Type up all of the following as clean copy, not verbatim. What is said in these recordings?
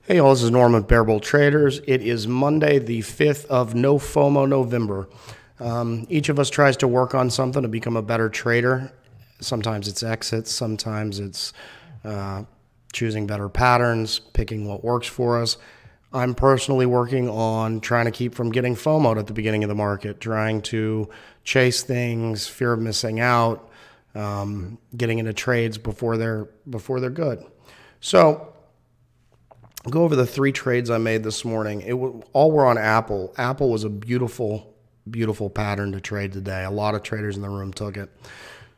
Hey all, this is Norman, Bear Bull Traders. It is Monday, the 5th of No FOMO November. Each of us tries to work on something to become a better trader. Sometimes it's exits, sometimes it's choosing better patterns, picking what works for us. I'm personally working on trying to keep from getting FOMO'd at the beginning of the market, trying to chase things, fear of missing out, getting into trades before they're good. So I'll go over the 3 trades I made this morning. All were on Apple. Apple was a beautiful, beautiful pattern to trade today. A lot of traders in the room took it.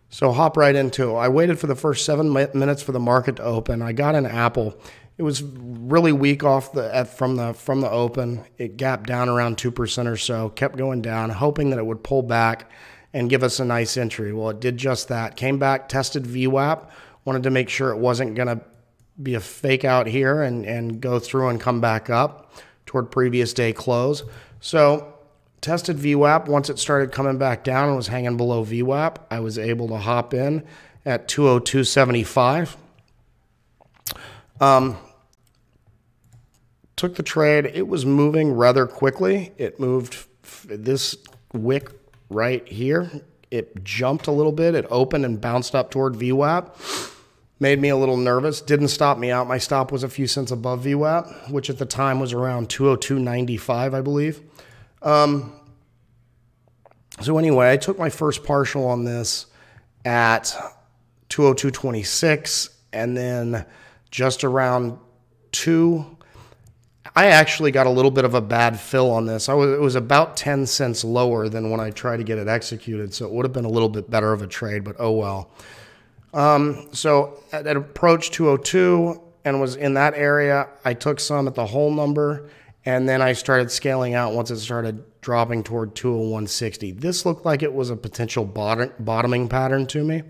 So hop right into it. I waited for the first 7 minutes for the market to open. I got in Apple. It was really weak off from the open. It gapped down around 2% or so, kept going down, hoping that it would pull back and give us a nice entry. Well, it did just that. Came back, tested VWAP, wanted to make sure it wasn't going to be a fake out here and go through and come back up toward previous day close. So tested VWAP. Once it started coming back down and was hanging below VWAP, I was able to hop in at 202.75. Took the trade. It was moving rather quickly. It moved this wick right here. It jumped a little bit. It opened and bounced up toward VWAP. Made me a little nervous. Didn't stop me out. My stop was a few cents above VWAP, which at the time was around 202.95, I believe. So anyway, I took my first partial on this at 202.26, and then just around 2, I actually got a little bit of a bad fill on this. It was about 10 cents lower than when I tried to get it executed, so it would have been a little bit better of a trade, but oh well. So it approached 202 and was in that area. I took some at the whole number, and then I started scaling out once it started dropping toward 201.60. This looked like it was a potential bottoming pattern to me.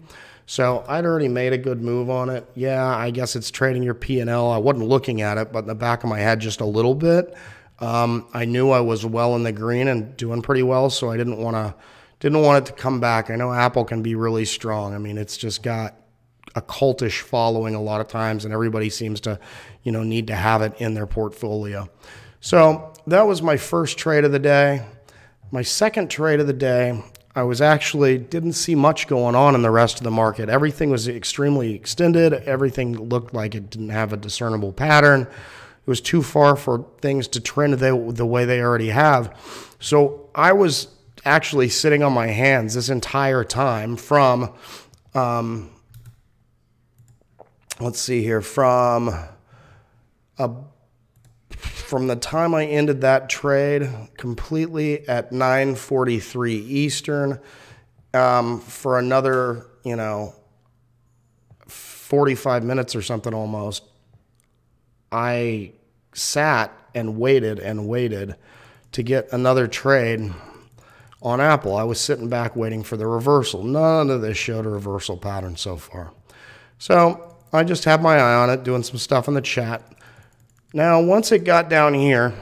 So I'd already made a good move on it. Yeah, I guess it's trading your P&L. I wasn't looking at it, but in the back of my head just a little bit. I knew I was well in the green and doing pretty well, so I didn't want it to come back. I know Apple can be really strong. I mean, it's just got a cultish following a lot of times, and everybody seems to, need to have it in their portfolio. So that was my first trade of the day. My second trade of the day, I didn't see much going on in the rest of the market. Everything was extremely extended. Everything looked like it didn't have a discernible pattern. It was too far for things to trend the way they already have. So I was actually sitting on my hands this entire time from, let's see here, from the time I ended that trade completely at 9:43 Eastern, for another, 45 minutes or something almost, I sat and waited to get another trade on Apple. I was sitting back waiting for the reversal. None of this showed a reversal pattern so far. So I just had my eye on it, doing some stuff in the chat. Now, once it got down here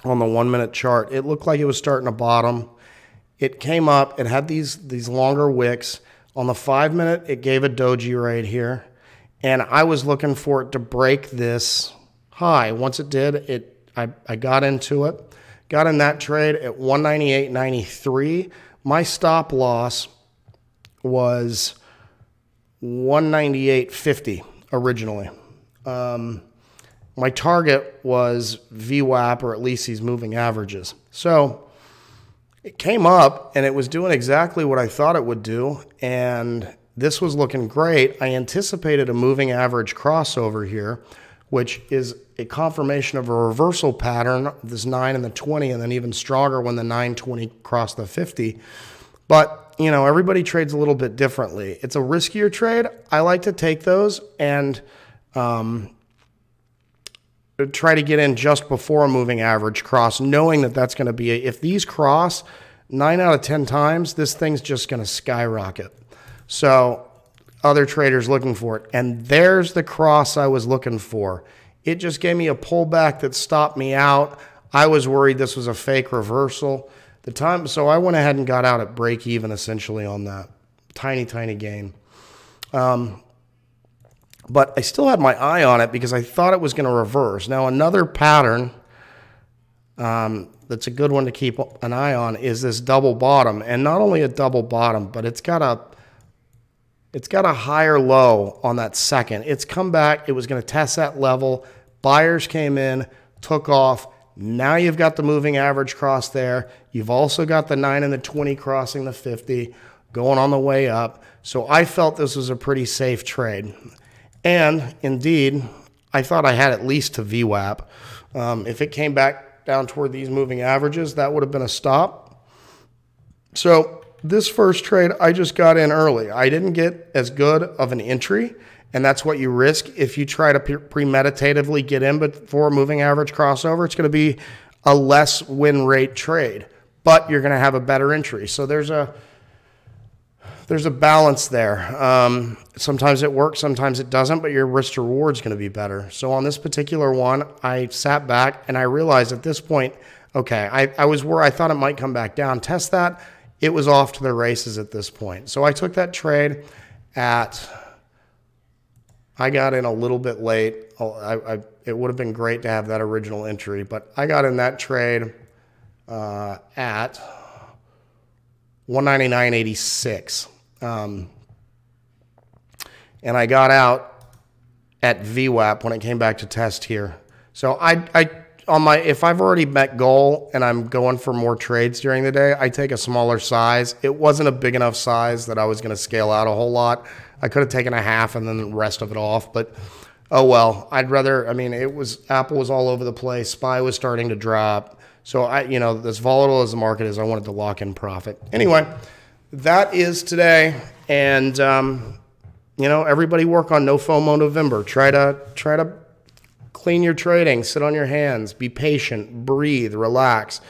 on the 1-minute chart, it looked like it was starting to bottom. It came up. It had these longer wicks. On the 5-minute, it gave a doji right here, and I was looking for it to break this high. Once it did, I got into it. Got in that trade at 198.93. My stop loss was 198.50 originally. My target was VWAP, or at least these moving averages. So it came up and it was doing exactly what I thought it would do, and this was looking great. I anticipated a moving average crossover here, which is a confirmation of a reversal pattern, this 9 and the 20, and then even stronger when the 920 crossed the 50. But everybody trades a little bit differently. It's a riskier trade. I like to take those and try to get in just before a moving average cross, knowing that that's going to be, if these cross 9 out of 10 times, this thing's just going to skyrocket. So other traders looking for it. And there's the cross I was looking for. It just gave me a pullback that stopped me out. I was worried this was a fake reversal. So I went ahead and got out at break even essentially on that. Tiny gain. but I still had my eye on it because I thought it was going to reverse. Now, another pattern that's a good one to keep an eye on is this double bottom, and not only a double bottom, but it's got a higher low on that second. It's come back. It was going to test that level. Buyers came in, took off. Now you've got the moving average cross there. You've also got the 9 and the 20 crossing the 50, going on the way up. So I felt this was a pretty safe trade. And indeed, I thought I had at least to VWAP. If it came back down toward these moving averages, that would have been a stop. So this first trade, I just got in early. I didn't get as good of an entry, and that's what you risk if you try to premeditatively get in before a moving average crossover. It's going to be a less win rate trade, but you're going to have a better entry. So there's a balance there. Sometimes it works, sometimes it doesn't, but your risk to reward is going to be better. So on this particular one, I sat back and I realized at this point, okay, I was where I thought it might come back down. Test that. It was off to the races at this point. So I took that trade I got in a little bit late. It would have been great to have that original entry, but I got in that trade at 199.86. And I got out at VWAP when it came back to test here. So if I've already met goal and I'm going for more trades during the day, I take a smaller size. It wasn't a big enough size that I was going to scale out a whole lot. I could have taken a half and then the rest of it off, but oh well. I'd rather, I mean, Apple was all over the place. SPY was starting to drop. So as volatile as the market is, I wanted to lock in profit. Anyway, that is today. And, everybody work on no FOMO November. Try to clean your trading, sit on your hands, be patient, breathe, relax.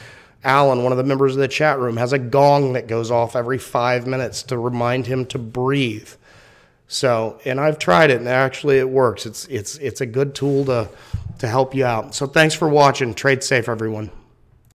Alan, one of the members of the chat room, has a gong that goes off every 5 minutes to remind him to breathe. So, and I've tried it, and actually it works. It's a good tool to help you out. So thanks for watching. Trade safe, everyone.